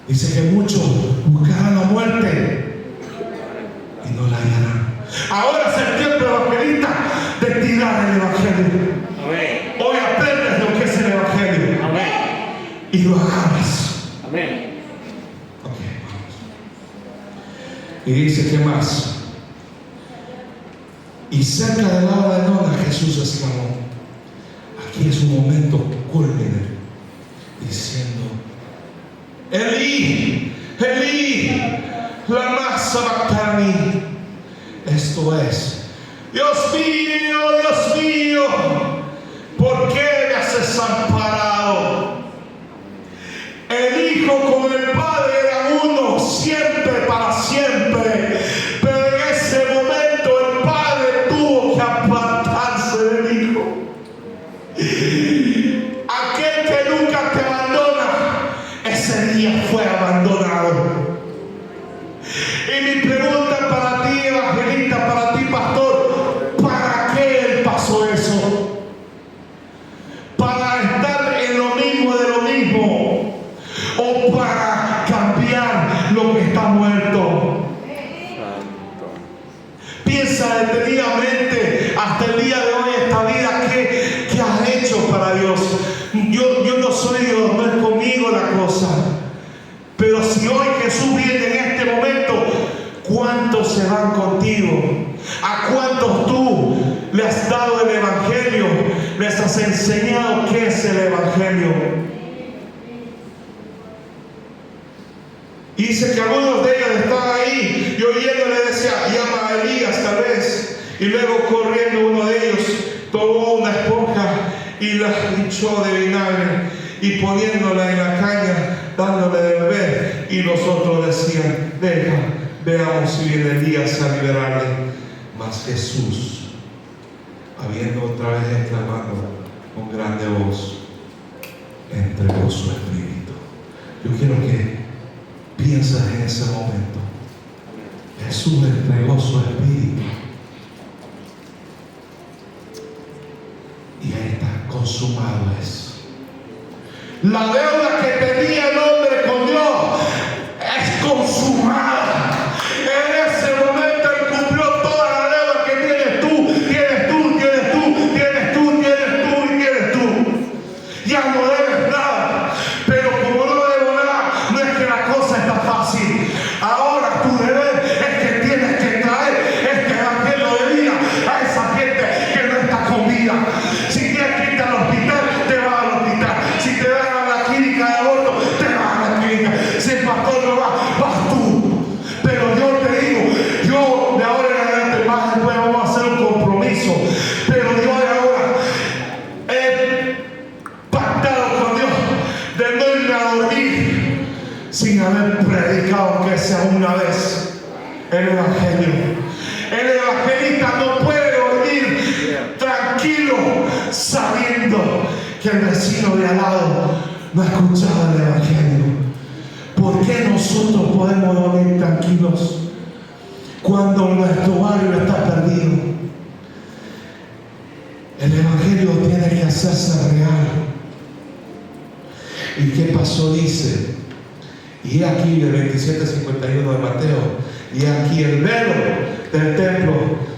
Dice que muchos buscarán la muerte y no la hallarán. Ahora es el tiempo evangelista de tirar el evangelio. Amén. Hoy aprendes lo que es el evangelio. Amén. Y lo agarras. Amén. Ok, vamos. Y dice, ¿qué más? Y cerca de la hora de nona, Jesús exclamó, aquí es un momento culmine, diciendo, Elí, lama sabactani. Esto es, Dios mío, ¿por qué me has desamparado? El Hijo con el Padre eran uno, siempre, para siempre. Pero en ese momento el Padre tuvo que apartarse del Hijo. Aquel que nunca te abandona, ese día fue abandonado. Y mi pregunta para ti, evangelista, para ti, pastor, ¿para qué Él pasó eso? ¿Para estar en lo mismo de lo mismo? ¿O para cambiar lo que está muerto? Piensa detenidamente hasta el día de hoy esta vida, ¿qué has hecho para Dios? Yo no soy Dios, no es conmigo la cosa. Pero si hoy Jesús viene en este momento, ¿cuántos se van contigo? ¿A cuántos tú le has dado el evangelio? ¿Les has enseñado qué es el evangelio? Y dice que algunos de ellos estaban ahí y oyendo le decía, llama a Elías tal vez. Y luego corriendo uno de ellos tomó una esponja y la hinchó de vinagre y poniéndola en la caña, dándole de beber. Y los otros decían, veamos si viene Elías a liberarle. Mas Jesús, habiendo otra vez exclamado con grande voz, entregó su espíritu. Yo quiero que pienses en ese momento. Jesús entregó su espíritu. Y ahí está, consumado es. La deuda que tenía el hombre con Dios es consumada. En ese momento Él cumplió toda la deuda que tienes el evangelio. El evangelista no puede dormir tranquilo sabiendo que el vecino de al lado no ha escuchado el evangelio. ¿Por qué nosotros podemos dormir tranquilos cuando nuestro barrio está perdido? El evangelio tiene que hacerse real. ¿Y qué pasó? Dice, y aquí el 27:51 de Mateo, y aquí el velo del templo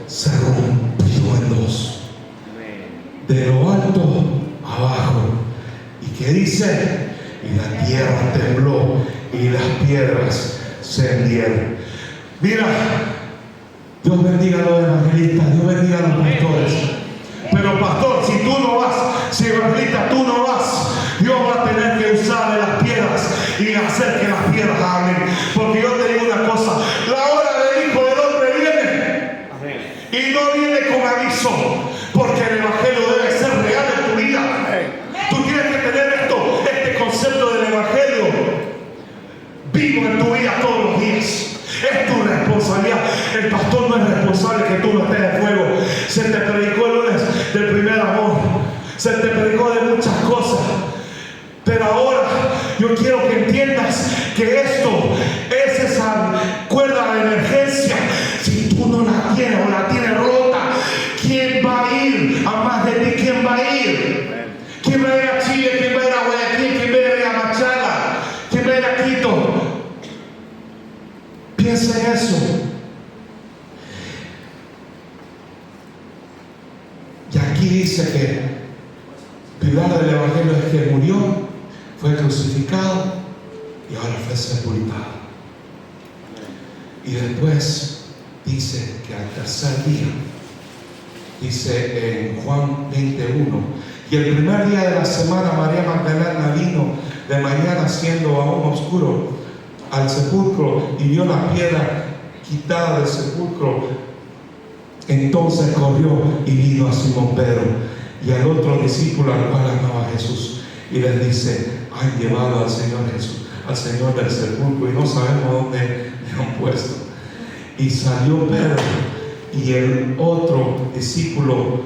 se rompió en dos, de lo alto abajo. ¿Y qué dice? Y la tierra tembló y las piedras se hundieron. Mira, Dios bendiga a los evangelistas, Dios bendiga a los pastores. Pero pastor, si tú no vas, si evangelista tú no vas, Dios va a tener que usar de las piedras y hacer que las piedras hablen. Porque yo te digo una cosa, la hora del Hijo del Hombre viene. Amén. Y no viene con aviso, porque el evangelio debe ser real en tu vida. Amén. Tú tienes que tener este concepto del evangelio vivo en tu vida todos los días. Es tu responsabilidad. El pastor no es responsable que tú no estés de fuego. Se te predicó el lunes del primer amor, se te predicó de muchas cosas, pero ahora yo quiero que entiendas que esto es esa cuerda de emergencia. Si tú no la tienes o la tienes rota, ¿quién va a ir a más de ti? ¿Quién va a ir? ¿Quién va a ir a Chile? ¿Quién va a ir a Guayaquil? ¿Quién va a ir a Machala? ¿Quién va a ir a Quito? Piensa en eso. Y aquí dice que pilar del evangelio es que murió, fue crucificado y ahora fue sepultado. Y después dice que al tercer día, dice en Juan 21, y el primer día de la semana María Magdalena vino de mañana siendo aún oscuro al sepulcro y vio la piedra quitada del sepulcro. Entonces corrió y vino a Simón Pedro y al otro discípulo al cual amaba Jesús y les dice: han llevado al Señor Jesús, al Señor del sepulcro, y no sabemos dónde le han puesto. Y salió Pedro y el otro discípulo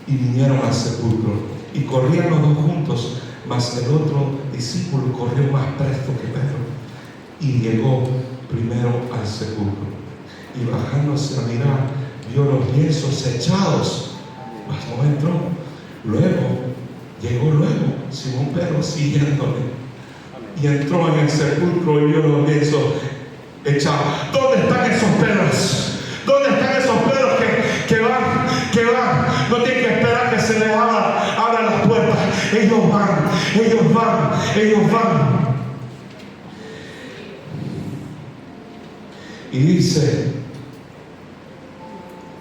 y vinieron al sepulcro, y corrían los dos juntos, mas el otro discípulo corrió más presto que Pedro y llegó primero al sepulcro, y bajándose a mirar vio los lienzos echados, mas no entró. Llegó Simón Pedro siguiéndole, y entró en el sepulcro y vio los lienzos echados. ¿Dónde están esos Pedros? ¿Dónde están esos Pedros que van? No tienen que esperar que se les abran las puertas. Ellos van. Y dice,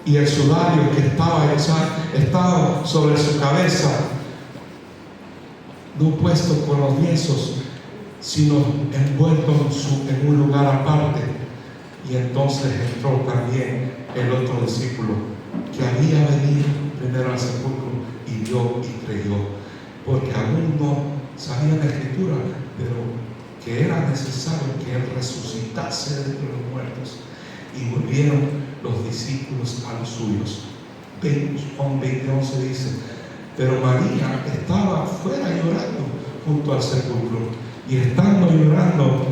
y el sudario que estaba sobre su cabeza, no puesto con los lienzos, sino envuelto en un lugar aparte. Y entonces entró también el otro discípulo que había venido primero al sepulcro y vio y creyó, porque aún no sabían la escritura, pero que era necesario que él resucitase de entre los muertos. Y volvieron los discípulos a los suyos. Juan 20:11 dice: pero María estaba afuera llorando junto al sepulcro, y estando llorando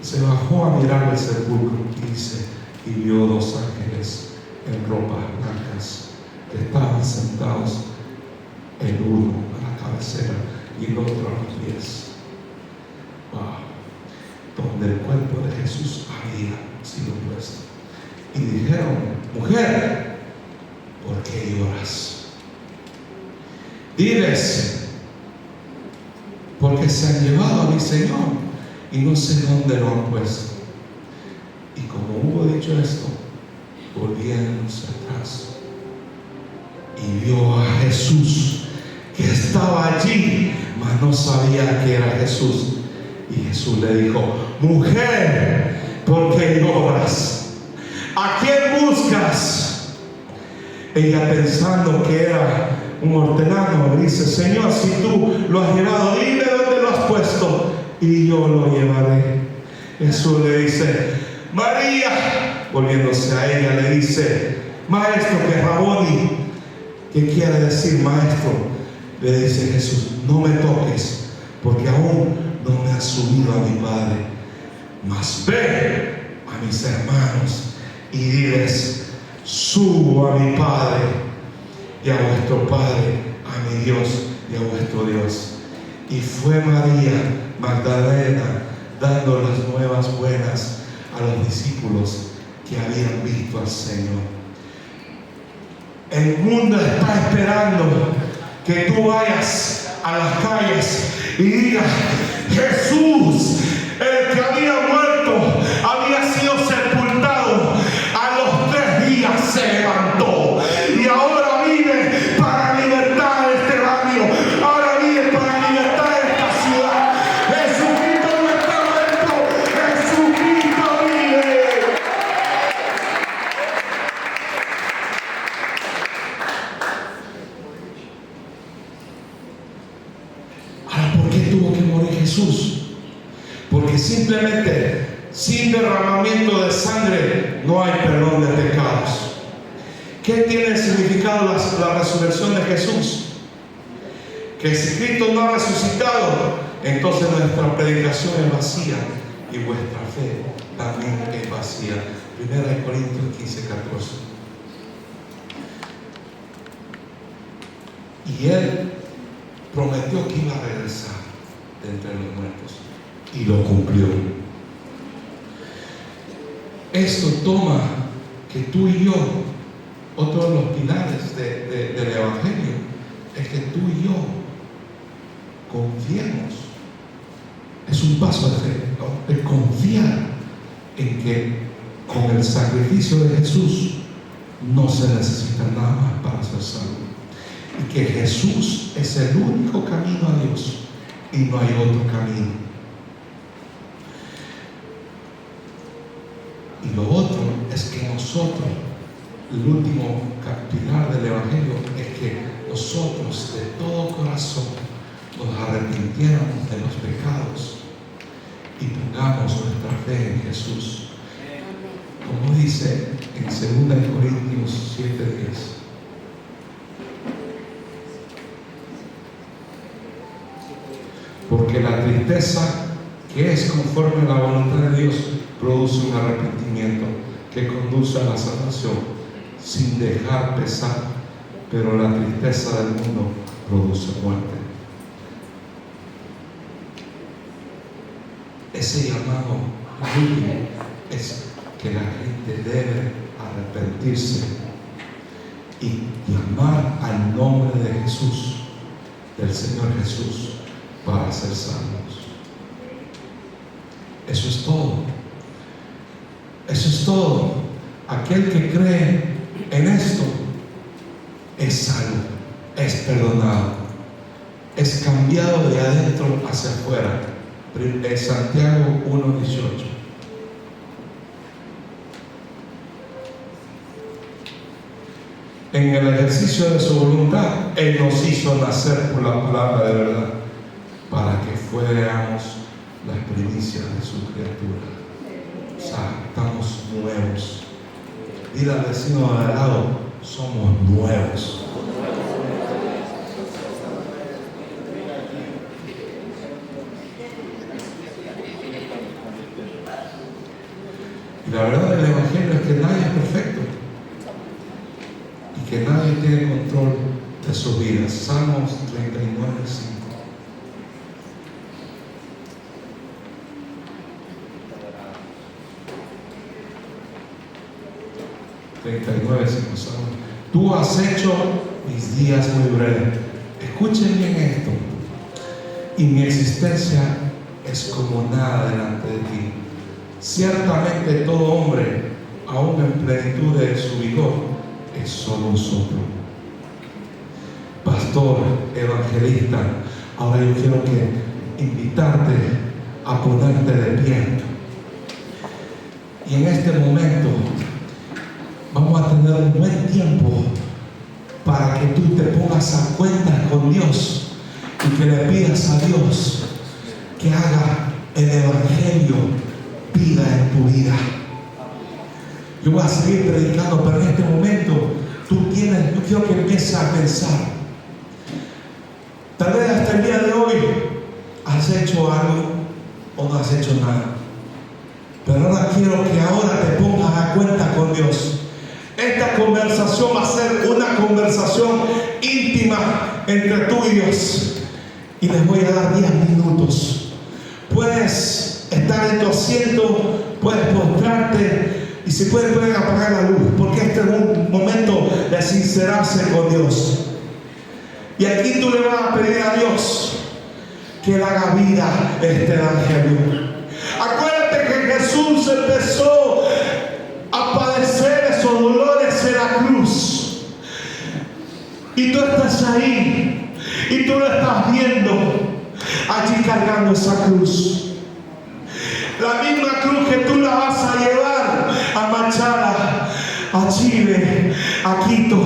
se bajó a mirar el sepulcro, y dice, y vio dos ángeles en ropas blancas que estaban sentados, el uno a la cabecera y el otro a los pies. Donde el cuerpo de Jesús había sido puesto. Y dijeron: mujer, ¿por qué lloras? Diles, porque se han llevado a mi Señor y no sé dónde lo han puesto. Y como hubo dicho esto, volviéndose atrás, y vio a Jesús que estaba allí, mas no sabía que era Jesús. Y Jesús le dijo: mujer, ¿por qué lloras? ¿A quién buscas? Ella, pensando que era un hortelano, le dice: Señor, si tú lo has llevado, dime dónde lo has puesto y yo lo llevaré. Jesús le dice: María. volviéndose a ella, le dice: Maestro, que Raboni, ¿qué quiere decir maestro? Le dice Jesús: no me toques, porque aún no me has subido a mi Padre, mas ve a mis hermanos y diles: subo a mi Padre y a vuestro Padre, a mi Dios y a vuestro Dios. Y fue María Magdalena dando las nuevas buenas a los discípulos que habían visto al Señor. El mundo está esperando que tú vayas a las calles y digas: Jesús, el que había muerto, había sido sepultado, a los 3 días se levantó y ahora vive para libertar este barrio, ahora vive para libertar esta ciudad. Jesucristo no está muerto, Jesucristo vive. Ahora, ¿por qué tuvo que morir Jesús? Porque simplemente sin derramamiento de sangre no hay perdón de pecados. ¿Qué tiene el significado la resurrección de Jesús? Que si Cristo no ha resucitado, entonces nuestra predicación es vacía y vuestra fe también es vacía. 1 Corintios 15, 14. Y Él prometió que iba a regresar de entre los muertos y lo cumplió. Esto toma que tú y yo, otro de los pilares del Evangelio, es que tú y yo confiemos. Es un paso de fe, ¿no? De confiar en que con el sacrificio de Jesús no se necesita nada más para ser salvo, y que Jesús es el único camino a Dios y no hay otro camino. Y lo otro es que nosotros, el último pilar del Evangelio, es que nosotros de todo corazón nos arrepintiéramos de los pecados y pongamos nuestra fe en Jesús. Como dice en 2 Corintios 7:10. Porque la tristeza que es conforme a la voluntad de Dios produce un arrepentimiento que conduce a la salvación sin dejar pesar, pero la tristeza del mundo produce muerte. Ese llamado último es que la gente debe arrepentirse y llamar al nombre de Jesús, del Señor Jesús, para ser salvos. Eso es todo. Eso es todo. Aquel que cree en esto es salvo, es perdonado, es cambiado de adentro hacia afuera. Santiago 1:18. En el ejercicio de su voluntad, Él nos hizo nacer por la palabra de verdad, para que fuéramos las primicias de su criatura. O sea, estamos nuevos. Dile al vecino de al lado: somos nuevos. Y la verdad del Evangelio es que nadie es perfecto y que nadie tiene control de sus vidas. Salmos 39:5. Tú has hecho mis días muy breves. Escuchen bien esto. Y mi existencia es como nada delante de ti. Ciertamente todo hombre, aún en plenitud de su vigor, es solo un soplo. Pastor, evangelista, ahora yo quiero invitarte a ponerte de pie. Y en este momento vamos a tener un buen tiempo para que tú te pongas a cuentas con Dios y que le pidas a Dios que haga el Evangelio vida en tu vida. Yo voy a seguir predicando, pero en este momento yo quiero que empieces a pensar. Tal vez hasta el día de hoy has hecho algo o no has hecho nada. Pero ahora quiero que ahora te pongas a cuenta con Dios. Esta conversación va a ser una conversación íntima entre tú y Dios. Y les voy a dar 10 minutos. Puedes estar en tu asiento, puedes postrarte. Y si pueden apagar la luz, porque este es un momento de sincerarse con Dios. Y aquí tú le vas a pedir a Dios que Él haga vida este evangelio. Acuérdate que Jesús empezó a padecer esos dolores en la cruz. Y tú estás ahí, y tú lo estás viendo, allí cargando esa cruz. La misma cruz que tú la vas a llevar a Machala, a Chile, a Quito,